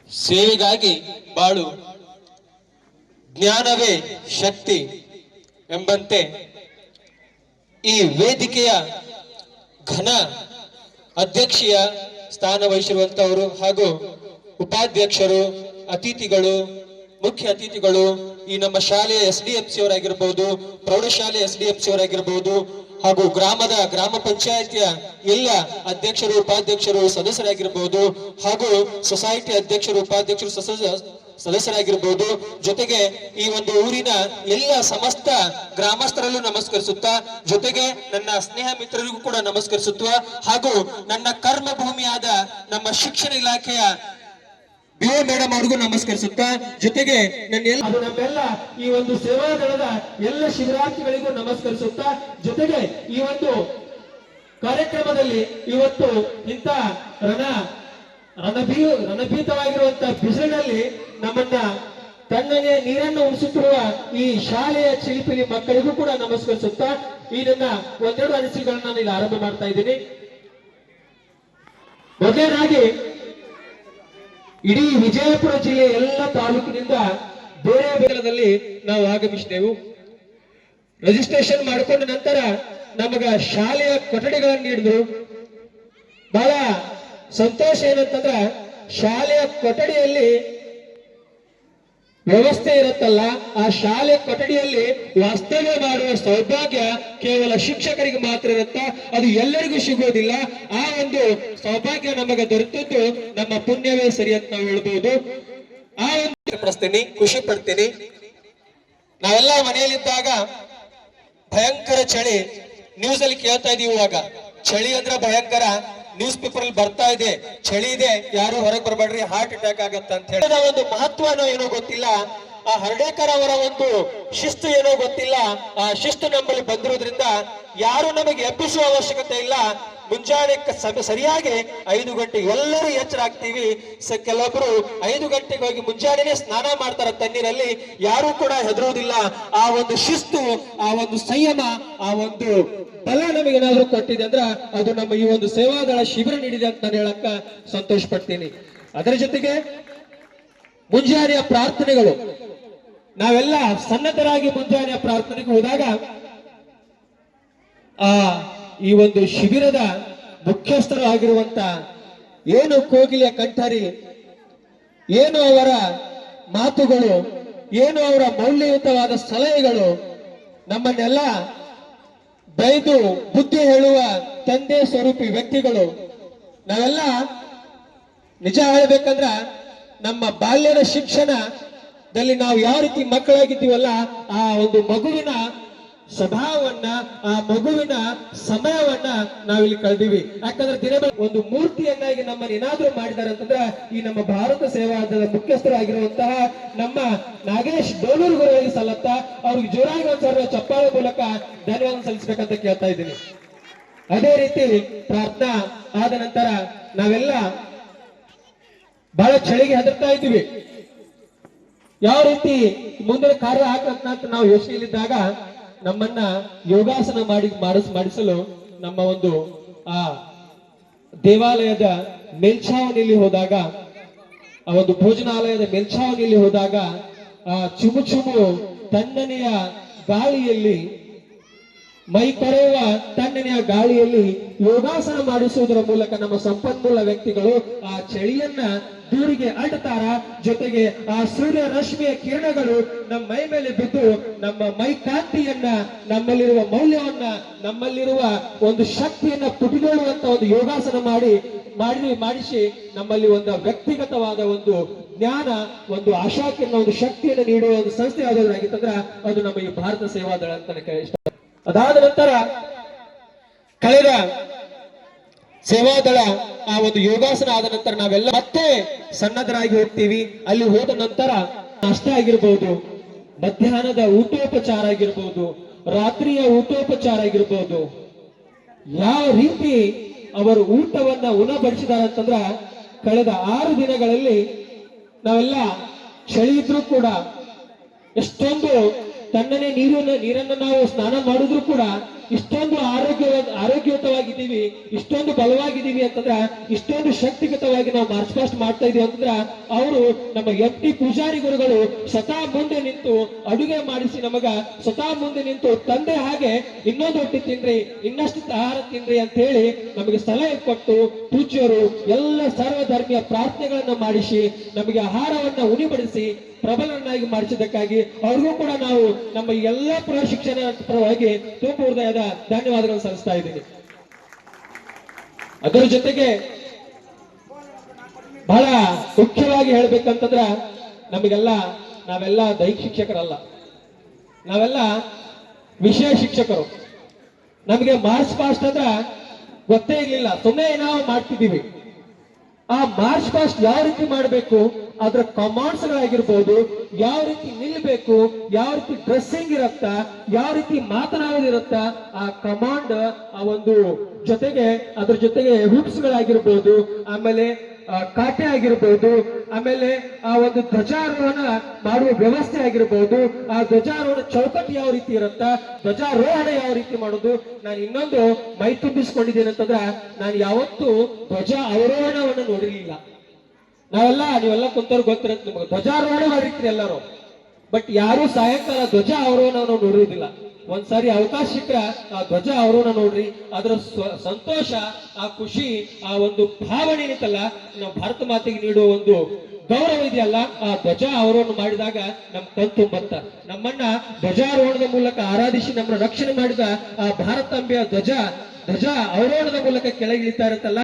ಸೇವೆಗಾಗಿ ಬಾಳು, ಜ್ಞಾನವೇ ಶಕ್ತಿ ಎಂಬಂತೆ ಈ ವೇದಿಕೆಯ ಘನ ಅಧ್ಯಕ್ಷೀಯ ಸ್ಥಾನ ವಹಿಸಿರುವಂತವರು ಹಾಗೂ ಉಪಾಧ್ಯಕ್ಷರು, ಅತಿಥಿಗಳು, ಮುಖ್ಯ ಅತಿಥಿಗಳು, ಈ ನಮ್ಮ ಶಾಲೆಯ SDFC ಅವರಾಗಿರ್ಬಹುದು, ಪ್ರೌಢಶಾಲೆ SDFC ಅವರಾಗಿರ್ಬಹುದು, ಹಾಗೂ ಗ್ರಾಮ ಪಂಚಾಯತಿಯ ಎಲ್ಲ ಅಧ್ಯಕ್ಷರು, ಉಪಾಧ್ಯಕ್ಷರು, ಸದಸ್ಯರಾಗಿರ್ಬಹುದು, ಹಾಗೂ ಸೊಸೈಟಿ ಅಧ್ಯಕ್ಷರು, ಉಪಾಧ್ಯಕ್ಷರು, ಸದಸ್ಯರಾಗಿರ್ಬಹುದು, ಜೊತೆಗೆ ಈ ಒಂದು ಊರಿನ ಎಲ್ಲ ಸಮಸ್ತ ಗ್ರಾಮಸ್ಥರಲ್ಲೂ ನಮಸ್ಕರಿಸುತ್ತಾ, ಜೊತೆಗೆ ನನ್ನ ಸ್ನೇಹ ಮಿತ್ರರಿಗೂ ಕೂಡ ನಮಸ್ಕರಿಸುತ್ತಾ, ಹಾಗೂ ನನ್ನ ಕರ್ಮ ಭೂಮಿಯಾದ ನಮ್ಮ ಶಿಕ್ಷಣ ಇಲಾಖೆಯ BO ಮೇಡಮ್ ಅವ್ರಿಗೂ ನಮಸ್ಕರಿಸುತ್ತಾ, ಜೊತೆಗೆ ನಮ್ಮೆಲ್ಲ ಈ ಒಂದು ಸೇವಾದಳದ ಎಲ್ಲ ಶಿಬಿರಾರ್ಥಿಗಳಿಗೂ ನಮಸ್ಕರಿಸುತ್ತಾ, ಜೊತೆಗೆ ಈ ಒಂದು ಕಾರ್ಯಕ್ರಮದಲ್ಲಿ ಇವತ್ತು ಇಂಥ ರಣಭೀತವಾಗಿರುವಂತಹ ಬಿಸಿಲಿನಲ್ಲಿ ನಮ್ಮನ್ನ ತಣ್ಣನೆ ನೀರನ್ನು ಉಣಿಸುತ್ತಿರುವ ಈ ಶಾಲೆಯ ಚಿಲಿಪಿಲಿ ಮಕ್ಕಳಿಗೂ ಕೂಡ ನಮಸ್ಕರಿಸುತ್ತಾ ಈ ನನ್ನ ಒಂದೆರಡು ಅನಿಸಿಕೆಗಳನ್ನ ನಾನು ಇಲ್ಲಿ ಆರಂಭ ಮಾಡ್ತಾ ಇದ್ದೀನಿ. ಮೊದಲನೇದಾಗಿ ಇಡೀ ವಿಜಯಪುರ ಜಿಲ್ಲೆಯ ಎಲ್ಲ ತಾಲೂಕಿನಿಂದ ಬೇರೆ ಬೇರೆದಲ್ಲಿ ನಾವು ಆಗಮಿಸಿದೆವು. ರಿಜಿಸ್ಟ್ರೇಷನ್ ಮಾಡಿಕೊಂಡ ನಂತರ ನಮಗ ಶಾಲೆಯ ಕೊಠಡಿಗಳನ್ನು ನೀಡಿದ್ರು. ಬಹಳ ಸಂತೋಷ ಏನಂತಂದ್ರ ಶಾಲೆಯ ಕೊಠಡಿಯಲ್ಲಿ ವ್ಯವಸ್ಥೆ ಇರುತ್ತಲ್ಲ, ಆ ಶಾಲೆ ಕೊಠಡಿಯಲ್ಲಿ ವಾಸ್ತವ್ಯ ಮಾಡುವ ಸೌಭಾಗ್ಯ ಕೇವಲ ಶಿಕ್ಷಕರಿಗೆ ಮಾತ್ರ ಇರುತ್ತ, ಅದು ಎಲ್ಲರಿಗೂ ಸಿಗೋದಿಲ್ಲ. ಆ ಒಂದು ಸೌಭಾಗ್ಯ ನಮಗೆ ದೊರೆತದ್ದು ನಮ್ಮ ಪುಣ್ಯವೇ ಸರಿ ಅಂತ ನಾವು ಹೇಳ್ಬೋದು. ಆ ಒಂದು ಪಡಿಸ್ತೀನಿ, ಖುಷಿ ಪಡ್ತೀನಿ. ನಾವೆಲ್ಲ ಮನೆಯಲ್ಲಿದ್ದಾಗ ಭಯಂಕರ ಚಳಿ, ನ್ಯೂಸ್ ಅಲ್ಲಿ ಕೇಳ್ತಾ ಇದೀವಿ. ಇವಾಗ ಚಳಿ ಅಂದ್ರೆ ಭಯಂಕರ, ನ್ಯೂಸ್ ಪೇಪರ್ ಅಲ್ಲಿ ಬರ್ತಾ ಇದೆ, ಚಳಿ ಇದೆ, ಯಾರು ಹೊರಗೆ ಬರಬೇಡ್ರಿ, ಹಾರ್ಟ್ ಅಟ್ಯಾಕ್ ಆಗತ್ತ ಅಂತ ಹೇಳಿ. ಒಂದು ಮಹತ್ವನೋ ಏನೋ ಗೊತ್ತಿಲ್ಲ, ಆ ಹರ್ಡೇಕರ್ ಅವರ ಒಂದು ಶಿಸ್ತು ಏನೋ ಗೊತ್ತಿಲ್ಲ, ಆ ಶಿಸ್ತು ನಮ್ಮಲ್ಲಿ ಬಂದಿರೋದ್ರಿಂದ ಯಾರು ನಮಗೆ ಎಬ್ಬಿಸುವ ಅವಶ್ಯಕತೆ ಇಲ್ಲ. ಮುಂಜಾನೆ ಸರಿಯಾಗಿ 5 ಗಂಟೆಗೆ ಎಲ್ಲರೂ ಎಚ್ಚರ ಆಗ್ತೀವಿ. ಕೆಲವೊಬ್ರು 5 ಗಂಟೆಗೆ ಹೋಗಿ ಮುಂಜಾನೆ ಸ್ನಾನ ಮಾಡ್ತಾರೆ ತಣ್ಣೀರಲ್ಲಿ, ಯಾರು ಕೂಡ ಹೆದರುವುದಿಲ್ಲ. ಆ ಒಂದು ಶಿಸ್ತು, ಆ ಒಂದು ಸಂಯಮ, ಆ ಒಂದು ಬಲ ನಮಗೇನಾದ್ರೂ ಕೊಟ್ಟಿದೆ ಅಂದ್ರ ಅದು ನಮ್ಮ ಈ ಒಂದು ಸೇವಾದಳ ಶಿಬಿರ ನೀಡಿದೆ ಅಂತ ನಾನು ಹೇಳಕ್ಕ ಸಂತೋಷ ಪಡ್ತೀನಿ. ಅದರ ಜೊತೆಗೆ ಮುಂಜಾನೆಯ ಪ್ರಾರ್ಥನೆಗಳು, ನಾವೆಲ್ಲ ಸನ್ನದ್ಧರಾಗಿ ಮುಂಜಾನೆಯ ಪ್ರಾರ್ಥನೆಗೆ ಹೋದಾಗ ಈ ಒಂದು ಶಿಬಿರದ ಮುಖ್ಯಸ್ಥರು ಆಗಿರುವಂತ ಏನು ಕೋಗಿಲೆಯ ಕಂಠರಿ, ಏನು ಅವರ ಮಾತುಗಳು, ಏನು ಅವರ ಮೌಲ್ಯಯುತವಾದ ಸಲಹೆಗಳು, ನಮ್ಮನ್ನೆಲ್ಲ ಬೈದು ಬುದ್ಧಿ ಹೇಳುವ ತಂದೆ ಸ್ವರೂಪಿ ವ್ಯಕ್ತಿಗಳು. ನಾವೆಲ್ಲ ನಿಜ ಹೇಳಬೇಕಂದ್ರ ನಮ್ಮ ಬಾಲ್ಯದ ಶಿಕ್ಷಣದಲ್ಲಿ ನಾವು ಯಾವ ರೀತಿ ಮಕ್ಕಳಾಗಿದ್ದೀವಲ್ಲ, ಆ ಒಂದು ಮಗುವಿನ ಸ್ವಭಾವವನ್ನ, ಆ ಮಗುವಿನ ಸಮಯವನ್ನ ನಾವಿಲ್ಲಿ ಕಳೆದಿವಿ. ಯಾಕಂದ್ರೆ ದಿನ ಒಂದು ಮೂರ್ತಿಯನ್ನಾಗಿ ನಮ್ಮನ್ನು ಏನಾದ್ರೂ ಮಾಡಿದ್ದಾರೆ ಅಂತಂದ್ರೆ ಈ ನಮ್ಮ ಭಾರತ ಸೇವಾದಳ ಮುಖ್ಯಸ್ಥರಾಗಿರುವಂತಹ ನಮ್ಮ ನಾಗೇಶ್ ಡೋಲೂರುಗಳಿಗೆ ಸಲ್ಲತ್ತ, ಅವ್ರಿಗೆ ಜೋರಾಗಿ ಒಂದ್ಸಲ ಚಪ್ಪಾಳೆ ಮೂಲಕ ಧನ್ಯವಾದ ಸಲ್ಲಿಸಬೇಕಂತ ಕೇಳ್ತಾ ಇದ್ದೀನಿ. ಅದೇ ರೀತಿ ಪ್ರಾರ್ಥನಾ ಆದ ನಂತರ ನಾವೆಲ್ಲ ಬಹಳ ಚಳಿಗೆ ಹೆದರ್ತಾ ಇದ್ದೀವಿ. ಯಾವ ರೀತಿ ಮುಂದಿನ ಕಾರ್ಯ ಹಾಕಂತ ನಾವು ಯೋಚನೆಯಲ್ಲಿದ್ದಾಗ ನಮ್ಮನ್ನ ಯೋಗಾಸನ ಮಾಡಿಸಲು ನಮ್ಮ ಒಂದು ಆ ದೇವಾಲಯದ ಮೇಲ್ಛಾವಣಿಯಲ್ಲಿ ಹೋದಾಗ, ಆ ಒಂದು ಭೋಜನಾಲಯದ ಮೇಲ್ಛಾವಣಿಯಲ್ಲಿ ಹೋದಾಗ ಆ ಚುಮು ತಣ್ಣನೆಯ ಗಾಳಿಯಲ್ಲಿ, ಮೈ ಕೊರೆಯುವ ತಣ್ಣನೆಯ ಗಾಳಿಯಲ್ಲಿ ಯೋಗಾಸನ ಮಾಡಿಸುವುದರ ಮೂಲಕ ನಮ್ಮ ಸಂಪನ್ಮೂಲ ವ್ಯಕ್ತಿಗಳು ಆ ಚಳಿಯನ್ನ ದೂರಿಗೆ ಅಡ್ತಾರ. ಜೊತೆಗೆ ಆ ಸೂರ್ಯ ರಶ್ಮಿಯ ಕಿರಣಗಳು ನಮ್ಮ ಮೈ ಮೇಲೆ ಬಿದ್ದು ನಮ್ಮ ಮೈ ಕಾಂತಿಯನ್ನ, ನಮ್ಮಲ್ಲಿರುವ ಮೌಲ್ಯವನ್ನ, ನಮ್ಮಲ್ಲಿರುವ ಒಂದು ಶಕ್ತಿಯನ್ನ ಪುಟಿಗೊಳ್ಳುವಂತ ಒಂದು ಯೋಗಾಸನ ಮಾಡಿಸಿ ನಮ್ಮಲ್ಲಿ ಒಂದು ವ್ಯಕ್ತಿಗತವಾದ ಒಂದು ಜ್ಞಾನ, ಒಂದು ಆಶಾಕಿರಣ, ಒಂದು ಶಕ್ತಿಯನ್ನು ನೀಡುವ ಒಂದು ಸಂಸ್ಥೆ ಯಾವುದಾದ್ರಾಗಿತ್ತಂದ್ರ ಅದು ನಮ್ಮ ಈ ಭಾರತ ಸೇವಾದಳ ಅಂತ ಇಷ್ಟ. ಅದಾದ ನಂತರ ಕಳೆದ ಸೇವಾದಳ ಆ ಒಂದು ಯೋಗಾಸನ ಆದ ನಂತರ ನಾವೆಲ್ಲ ಮತ್ತೆ ಸನ್ನದ್ಧರಾಗಿ ಹೋಗ್ತೀವಿ. ಅಲ್ಲಿ ಹೋದ ನಂತರ ನಾಷ್ಟ ಆಗಿರ್ಬೋದು, ಮಧ್ಯಾಹ್ನದ ಊಟೋಪಚಾರ ಆಗಿರ್ಬೋದು, ರಾತ್ರಿಯ ಊಟೋಪಚಾರ ಆಗಿರ್ಬೋದು, ಯಾವ ರೀತಿ ಅವರು ಊಟವನ್ನ ಉಣಬಡಿಸಿದಾರೆ ಅಂತಂದ್ರ ಕಳೆದ 6 ದಿನಗಳಲ್ಲಿ ನಾವೆಲ್ಲ ಚಳಿ ಇದ್ರೂ ಕೂಡ, ಎಷ್ಟೊಂದು ತಣ್ಣನೆ ನೀರನ್ನು ನಾವು ಸ್ನಾನ ಮಾಡಿದ್ರು ಕೂಡ ಇಷ್ಟೊಂದು ಆರೋಗ್ಯಯುತವಾಗಿದ್ದೀವಿ, ಇಷ್ಟೊಂದು ಬಲವಾಗಿದ್ದೀವಿ ಅಂತಂದ್ರ, ಇಷ್ಟೊಂದು ಶಕ್ತಿಗತವಾಗಿ ನಾವು ಮಾರ್ಚ್ ಪಾಸ್ಟ್ ಮಾಡ್ತಾ ಇದೀವಿ ಅಂತಂದ್ರ ಅವರು ನಮ್ಮ FT ಪೂಜಾರಿ ಗುರುಗಳು ಸ್ವತಃ ಮುಂದೆ ನಿಂತು ಅಡುಗೆ ಮಾಡಿಸಿ ನಮಗ ಸ್ವತಃ ಮುಂದೆ ನಿಂತು ತಂದೆ ಹಾಗೆ ಇನ್ನೊಂದು ರೊಟ್ಟಿ ತಿನ್ರಿ, ಇನ್ನಷ್ಟು ಆಹಾರ ತಿನ್ರಿ ಅಂತ ಹೇಳಿ ನಮಗೆ ಸಲಹೆ ಕೊಟ್ಟು ಪೂಜ್ಯರು ಎಲ್ಲ ಸರ್ವಧರ್ಮೀಯ ಪ್ರಾರ್ಥನೆಗಳನ್ನ ಮಾಡಿಸಿ ನಮಗೆ ಆಹಾರವನ್ನ ಉಣಿಬಡಿಸಿ ಪ್ರಬಲರನ್ನಾಗಿ ಮಾಡಿಸಿದ್ದಕ್ಕಾಗಿ ಅವ್ರಿಗೂ ಕೂಡ ನಾವು ನಮ್ಮ ಎಲ್ಲ ಪ್ರಶಿಕ್ಷಣ ಪರವಾಗಿ ತುಂಬ ಹೃದಯದ ಧನ್ಯವಾದಗಳನ್ನು ಸಲ್ಲಿಸ್ತಾ ಇದ್ದೀನಿ. ಅದರ ಜೊತೆಗೆ ಬಹಳ ಮುಖ್ಯವಾಗಿ ಹೇಳ್ಬೇಕಂತಂದ್ರ ನಾವೆಲ್ಲ ದೈಹಿಕ ಶಿಕ್ಷಕರಲ್ಲ, ನಾವೆಲ್ಲ ವಿಷಯ ಶಿಕ್ಷಕರು. ನಮಗೆ ಮಾರ್ಚ್ ಪಾಸ್ಟ್ ಅಂದ್ರ ಗೊತ್ತೇ ಇರ್ಲಿಲ್ಲ, ಸುಮ್ಮನೆ ನಾವು ಮಾಡ್ತಿದ್ದೀವಿ. ಆ ಮಾರ್ಚ್ ಪಾಸ್ಟ್ ಯಾವ ರೀತಿ ಮಾಡಬೇಕು, ಅದರ ಕಮಾಂಡ್ಸ್ ಗಳಾಗಿರ್ಬೋದು, ಯಾವ ರೀತಿ ನಿಲ್ಬೇಕು, ಯಾವ ರೀತಿ ಡ್ರೆಸ್ಸಿಂಗ್ ಇರತ್ತ, ಯಾವ ರೀತಿ ಮಾತನಾಡೋದಿರತ್ತ, ಆ ಕಮಾಂಡ್ ಆ ಒಂದು ಜೊತೆಗೆ ಅದ್ರ ಜೊತೆಗೆ ಹುಕ್ಸ್ ಗಳಾಗಿರ್ಬೋದು, ಆಮೇಲೆ ಕಾಟೆ ಆಗಿರ್ಬೋದು, ಆಮೇಲೆ ಆ ಒಂದು ಧ್ವಜಾರೋಹಣ ಮಾಡುವ ವ್ಯವಸ್ಥೆ ಆಗಿರ್ಬೋದು, ಆ ಧ್ವಜಾರೋಹಣ ಚೌಕಟ್ಟು ಯಾವ ರೀತಿ ಇರುತ್ತ, ಧ್ವಜಾರೋಹಣ ಯಾವ ರೀತಿ ಮಾಡೋದು. ನಾನು ಇನ್ನೊಂದು ಮೈ ತುಂಬಿಸ್ಕೊಂಡಿದ್ದೇನೆ ಅಂತಂದ್ರ, ನಾನು ಯಾವತ್ತೂ ಧ್ವಜ ಅವರೋಹಣವನ್ನು ನೋಡಿರ್ಲಿಲ್ಲ. ನೀವೆಲ್ಲ ಕುಂತವ್ರು ಗೊತ್ತಿರತ್ತೆ ನಿಮಗೆ, ಧ್ವಜಾರೋಹಣ ಮಾಡಿರ್ತೀರಿ ಎಲ್ಲರೂ, ಬಟ್ ಯಾರು ಸಾಯಂಕಾಲ ಧ್ವಜ ಅವರೋಹಣವನ್ನು ನೋಡುವುದಿಲ್ಲ. ಒಂದ್ಸಾರಿ ಅವಕಾಶ ಸಿಕ್ಕ್ರ ಆ ಧ್ವಜ ಅವರೋಹಣ ನೋಡ್ರಿ, ಅದರ ಸಂತೋಷ, ಆ ಖುಷಿ, ಆ ಒಂದು ಭಾವನೆ ಏನಿತ್ತಲ್ಲ, ನಾವು ಭಾರತ ಮಾತೆಗೆ ನೀಡುವ ಒಂದು ಗೌರವ ಇದೆಯಲ್ಲ, ಆ ಧ್ವಜ ಅವರೋಹಣ ಮಾಡಿದಾಗ ನಮ್ ತುಂಬತ್ತ. ನಮ್ಮನ್ನ ಧ್ವಜಾರೋಹಣದ ಮೂಲಕ ಆರಾಧಿಸಿ ನಮ್ಮನ್ನ ರಕ್ಷಣೆ ಮಾಡಿದ ಆ ಭಾರತಾಂಬೆಯ ಧ್ವಜ ಅವರೋಹಣದ ಮೂಲಕ ಕೆಳಗಿಳಿತಾ ಇರುತ್ತಲ್ಲ.